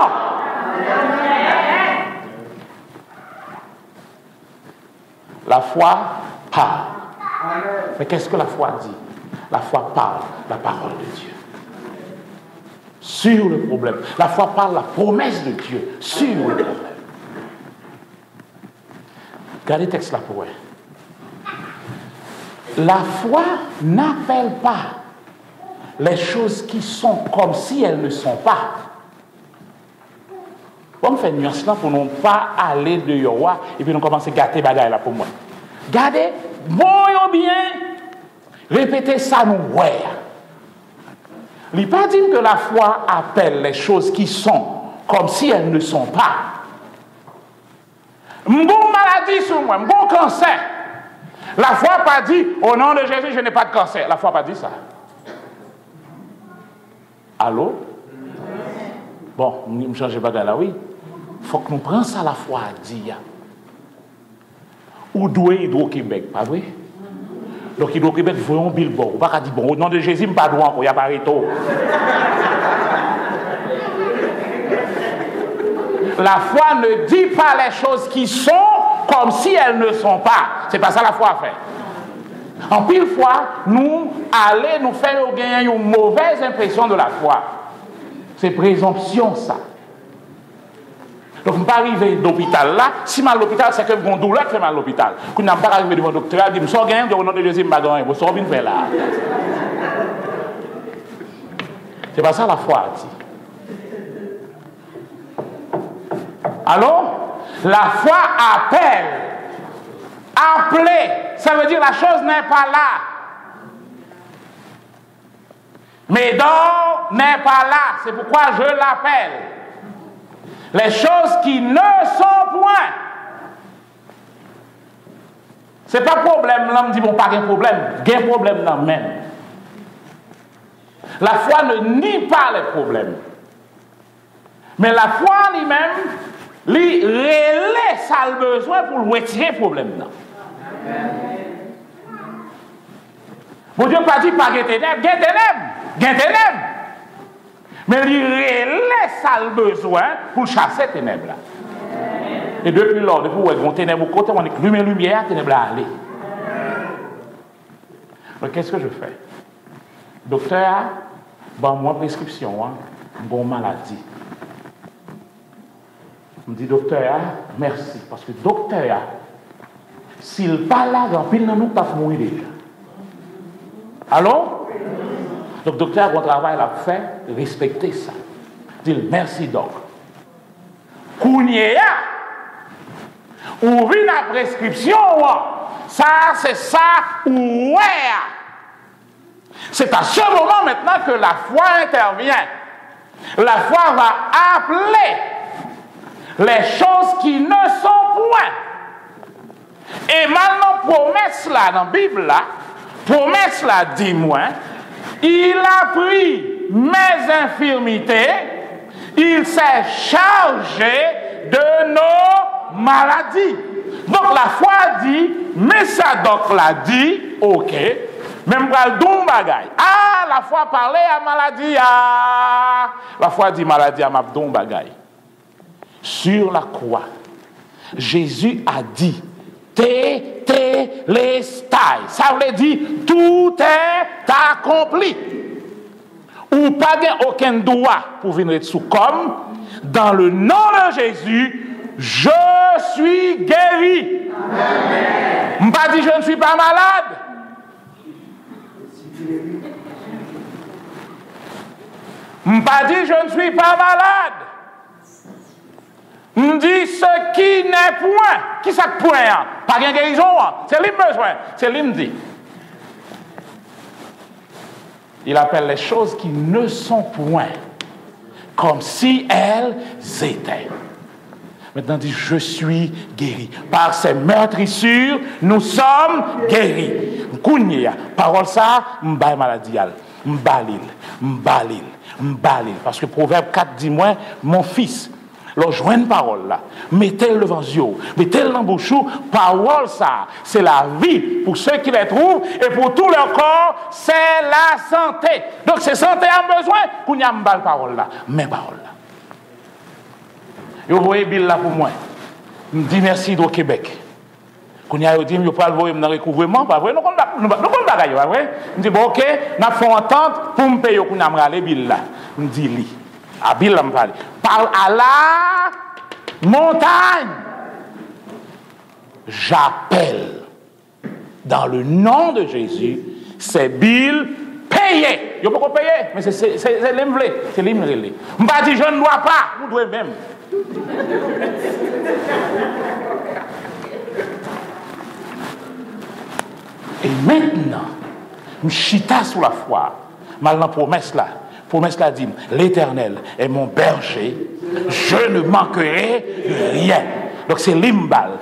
La foi parle. Mais qu'est-ce que la foi dit? La foi parle la parole de Dieu sur le problème. La foi parle la promesse de Dieu sur le problème. Regardez le texte là pour vous. La foi n'appelle pas les choses qui sont comme si elles ne sont pas. On fait une nuance là pour ne pas aller de Yowa et puis nous commencer à gâter bagaille là pour moi. Gardez, bon ou bien, répétez ça nous ouais. Il n'est pas dit que la foi appelle les choses qui sont comme si elles ne sont pas. Mon maladie sur moi, mon cancer. La foi n'a pas dit, au nom de Jésus, je n'ai pas de cancer. La foi n'a pas dit ça. Allô? Bon, je ne change pas de là, oui. Il faut que nous prenions ça la foi à dire. Ou doué Hydro-Québec, pas vrai? Donc Hydro-Québec, il faut un billboard. On ne peut pas dire, bon, au nom de Jésus, je ne pas droit, il n'y a pas réto. La foi ne dit pas les choses qui sont comme si elles ne sont pas. Ce n'est pas ça la foi fait. En pile fois, nous allons nous faire gagner une mauvaise impression de la foi. C'est présomption, ça. Donc, je ne peux pas arriver à l'hôpital là. Si mal à l'hôpital, c'est que mon douleur fait mal à l'hôpital. Quand je ne peux pas arriver devant le docteur, je dis, je gagne, au nom de Jésus, je ne vais pas gagner. Faire là. C'est pas ça la foi dit. Allô? La foi appelle. Appeler, ça veut dire la chose n'est pas là. Médor n'est pas là, c'est pourquoi je l'appelle. Les choses qui ne sont point. C'est pas problème, l'homme dit bon, pas de problème, il y a un problème là même. La foi ne nie pas les problèmes. Mais la foi lui-même, lui relève ça le besoin pour retirer le problème là. Bon Dieu pas dit pas de ténèbres, mais il relève ça le besoin pour chasser les ténèbres là. Et depuis lors, depuis où est-ce ténèbres au côté, on est lumière, ténèbres là aller. Donc qu'est-ce que je fais? Docteur, bon moi prescription, hein, bon maladie. Je me dis docteur, merci, parce que docteur, s'il pas là, dans pile nous pas mourir déjà. Allô? Donc docteur, mon travail l'a fait, respecter ça. Dis merci doc. Kounia, ouvrir la prescription, ça c'est ça, ouais. C'est à ce moment maintenant que la foi intervient. La foi va appeler les choses qui ne sont point. Et maintenant, promesse là, dans la Bible là, promesse là, dis-moi, il a pris mes infirmités, il s'est chargé de nos maladies. Donc la foi dit, mais ça donc l'a dit, ok, même pas le don bagay. Ah, la foi parlait à maladie, ah, la foi dit maladie à ma don bagay. Sur la croix, Jésus a dit, Tétélestai. Ça veut dire tout est accompli. Ou pas aucun droit pour venir sous comme dans le nom de Jésus, je suis guéri. Je ne pas dit je ne suis pas malade. Je ne pas dit je ne suis pas malade. On dit ce qui n'est point. Qui ça point? Pas de guérison. C'est lui besoin. C'est lui me dit. Il appelle les choses qui ne sont point comme si elles étaient. Maintenant, il dit je suis guéri. Par ces meurtrissures, nous sommes guéris. Kounia, parole ça, m'baille maladie. M'balil. Parce que Proverbe 4 dit moi, mon fils. Alors, joint une parole là, mettez-le devant les yeux, mettez-le dans le bouchou, parole ça, c'est la vie pour ceux qui les trouvent et pour tout leur corps, c'est la santé. Donc, c'est santé a besoin, qu'on y a une balle parole là, mes paroles là. Et vous voyez Bill là pour moi, je me dis merci au Québec. Qu'on y a dit, je ne vais pas le voir dans le recouvrement, pas vrai, nous ne bagaille, pas vrai. Je me dis, bon, ok, nous avons entente pour me payer, qu'on a me Bill là. Je me dis, lui. À Bill, me parle. Parle à la montagne. J'appelle dans le nom de Jésus, c'est Bill payé. Il ne peut pas payer, mais c'est l'imblé. C'est l'imblé. Je ne pas dire je ne dois pas, vous devez même. Et maintenant, je chita sous la foi. Mal dans la promesse là. Promesse là dit, l'Éternel est mon berger, je ne manquerai de rien. Donc c'est l'imbal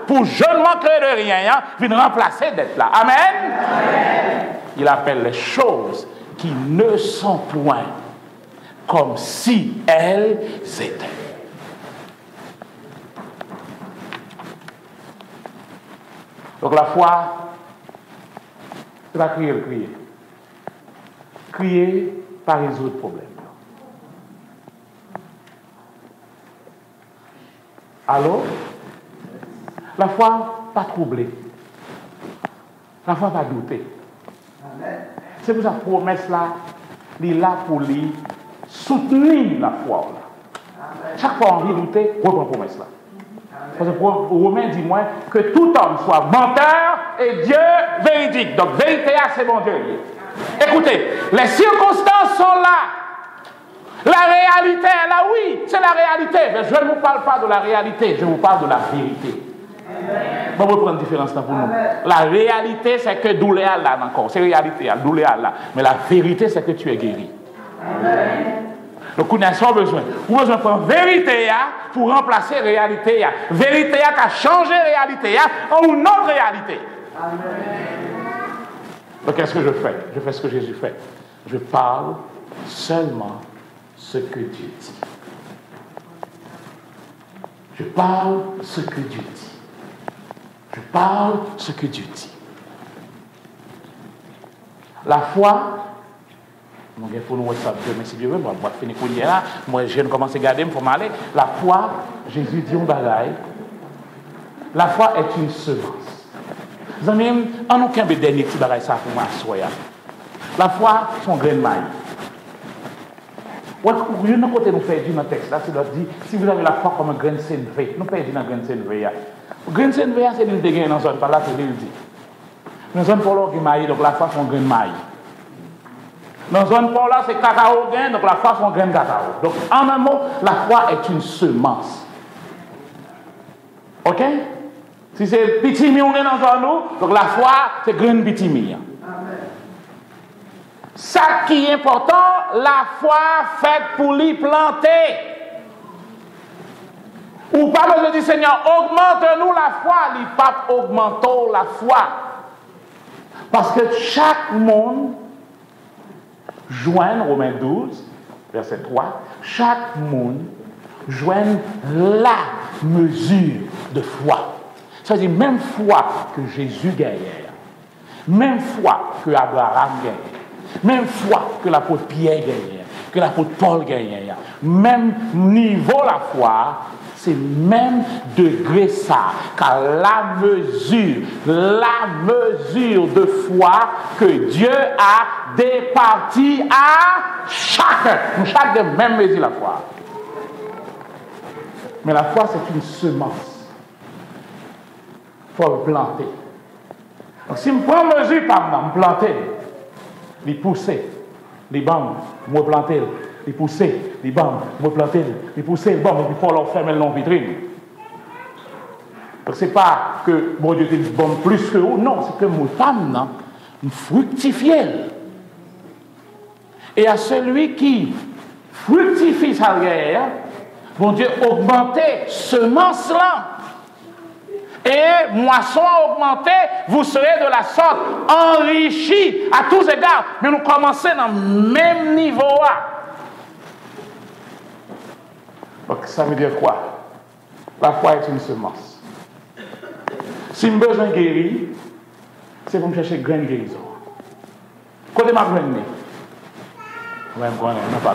pour je ne manquerai de rien, vient remplacer d'être là. Amen. Amen. Il appelle les choses qui ne sont point comme si elles étaient. Donc la foi, c'est pas crier. Crier, pas résoudre le problème. Alors, la foi, pas troubler. La foi, pas douter. C'est pour sa promesse là, il est là pour lui soutenir la foi. Là. Chaque fois on vient douter, reprend la promesse là. Parce que Romain dit moi que tout homme soit menteur et Dieu véridique. Donc vérité, c'est bon Dieu. Écoutez, les circonstances sont là. La réalité est là, oui, c'est la réalité. Mais je ne vous parle pas de la réalité, je vous parle de la vérité. On va prendre une différence là pour nous. La réalité, c'est que douleur là encore. C'est la réalité, douleur là. Mais la vérité, c'est que tu es guéri. Donc, on a sans besoin. Vous avez besoin de vérité pour remplacer la réalité. Vérité qui a changé la réalité en une autre réalité. Donc, qu'est-ce que je fais? Je fais ce que Jésus fait. Je parle seulement ce que Dieu dit. Je parle ce que Dieu dit. Je parle ce que Dieu dit. La foi, pour nous WhatsApp, mais si Dieu veut, moi, je vais finir là. Moi, je viens de commencer à garder, il faut m'aller. La foi, Jésus dit un bagaille. La foi est une semence. Vous avez en aucun dernier petit bagaille ça pour moi, soya. La foi, son grain de maïs. Il y a un côté nous perdons dans le texte là, c'est de dire, si vous avez la foi comme un grain de sénévé, nous perdons dans le grain de sénévé. Le grain de sénévé, c'est une dégaine dans la zone, par là, c'est ce qu'il dit. Dans la zone pour l'eau qui maïs, donc la foi, son grain de maïs. Dans la zone pour là, c'est cacao gain, donc la foi, son grain de cacao. Donc, en un mot, la foi est une semence. Ok? Si c'est petit mi, on est dans nous, donc la foi, c'est grain de petit mi. Ça qui est important, la foi faite pour l'y planter. Ou pas besoin de dire, Seigneur, augmente-nous la foi, l'y pas augmentons la foi. Parce que chaque monde, joint Romains 12, verset 3, chaque monde joint la mesure de foi. Ça veut dire même foi que Jésus gagnait, même foi que Abraham gagnait, même foi que l'apôtre Pierre gagnait, que l'apôtre Paul gagnait, même niveau la foi, c'est même degré ça, car la mesure de foi que Dieu a départie à chacun. Nous chacun même mesure la foi. Mais la foi, c'est une semence. Il faut le planter. Donc si je prends mesure par moi, je plante, je pousser, je bam, je planter, je pousser, je bam, je planter, je pousser, bon, et puis il faut leur fermer le vitrine. Donc ce n'est pas que bon Dieu te dit bon plus que vous, non, c'est que mon femme, fructifier. Et à celui qui fructifie sa guerre, bon Dieu augmenter semence là. Et moisson augmentée, vous serez de la sorte enrichi à tous égards. Mais nous commençons dans le même niveau. Donc ça veut dire quoi? La foi est une semence. Si je besoin de guérir, c'est pour me chercher grain de guérison. Côté ma graine, je ne connais pas.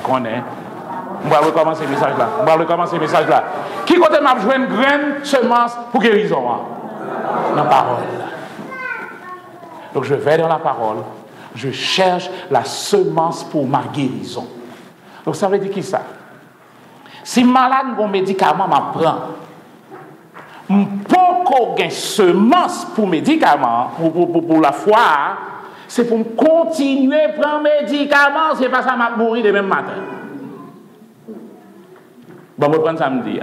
On va recommencer le message là. Qui côté m'a joué une graine semence pour guérison? Dans la parole. Donc je vais dans la parole. Je cherche la semence pour ma guérison. Donc ça veut dire qui ça? Si malade, mon médicament m'apprend. Pour qu'il y ait semence pour médicament, pour la foi, c'est pour continuer à prendre médicament. C'est pas ça m'a mourir le même matin. Bon, on va prendre samedi.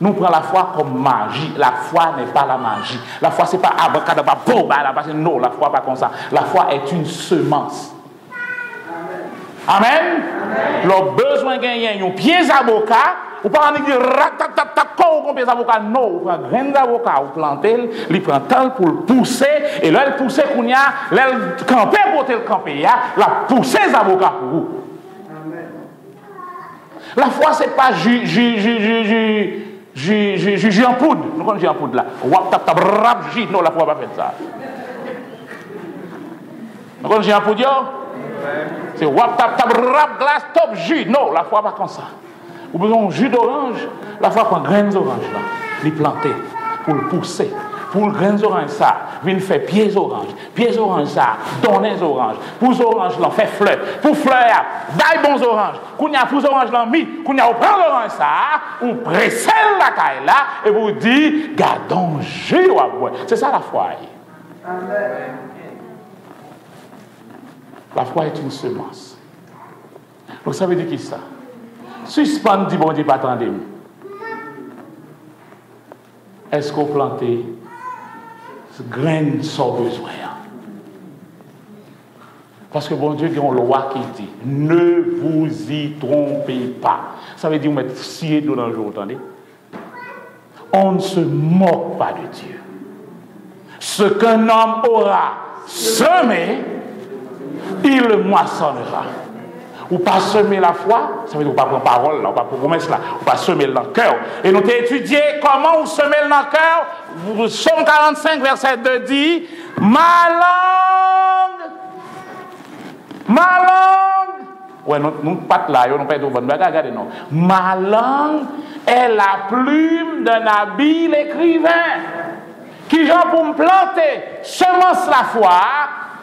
Nous prenons la foi comme magie. La foi n'est pas la magie. La foi, ce n'est pas abracadabra, non, la foi pas comme ça. La foi est une semence. Amen. Le besoin de gagner un pied d'avocat, ou pas en dire ratatatakon un pied d'avocat, non, vous prenez grain d'avocat, vous plantez, il prend temps pour le pousser, et là, il pousse qu'on y a, là, il camper pour le camper, la pousser les avocats pour vous. La foi, ce n'est pas jus en poudre. Nous connaissons jus en poudre là. Wap tap tap rap jus. Non, la foi n'a pas fait ça. Nous connaissons jus en poudre. C'est wap tap tap rap glace top jus. Non, la foi n'a pas comme ça. Vous avez besoin de jus d'orange. La foi prend graines d'orange là. Les planter pour le pousser. Pour le grain d'orange ça, vient faire pieds orange ça, donner orange. Pour les oranges là, fait fleur. Pour fleur, d'aille bons oranges. Quand y a pour oranges là mis, quand y a prend l'orange ça, on presse la caille là et vous dit gardons jus à boire. C'est ça la foi. Amen. La foi est une semence. Donc ça veut dire qui ça? Suspend, dit bon Dieu, pas attendez. Est-ce qu'on planté ce grain sans besoin? Parce que bon Dieu, il y a une loi qui dit ne vous y trompez pas. Ça veut dire vous mettre scié dans le jour, entendez? On ne se moque pas de Dieu. Ce qu'un homme aura semé, il le moissonnera. Ou pas semer la foi, ça veut dire ou pas prendre parole, là, ou pas promesse là, ou pas semer dans le cœur. Et nous avons étudié comment vous semez dans le cœur. Somme 45, verset 2 dit ma langue. Ouais, nous pas là, nous pas de bonne bagarre, regardez non. Ma langue est la plume d'un habile écrivain qui genre pour me planter semence la foi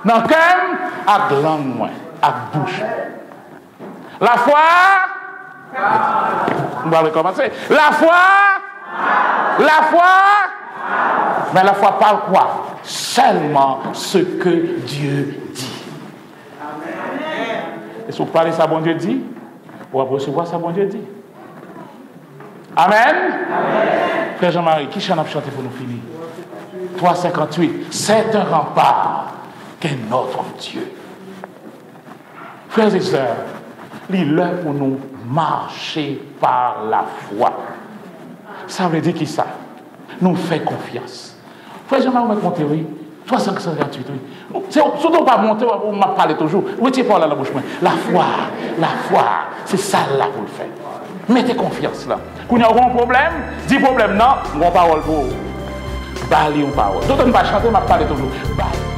dans le cœur avec langue moins, avec bouche. La foi, on va recommencer. La foi, mais la foi parle quoi? Seulement ce que Dieu dit. Et si vous parlez ça, bon Dieu dit, vous allez recevoir ça, bon Dieu dit. Amen. Frère Jean-Marie, qui chante pour nous finir? 358. C'est un rempart qu'est notre Dieu. Frères et sœurs, l'heure pour nous marcher par la foi. Ça veut dire qui ça? Nous fait confiance. Frère Jean-Marie, on va monter, oui. 358, oui. Surtout pas monter, on m'a parlé toujours. Où est-il pas là la bouche? La foi, c'est ça là pour le faire. Mettez confiance là. Quand il y a un problème, 10 problèmes, non, mon parole pour vous. Bali ou parole. D'autres ne pas chanter, m'a parlé toujours. Bali.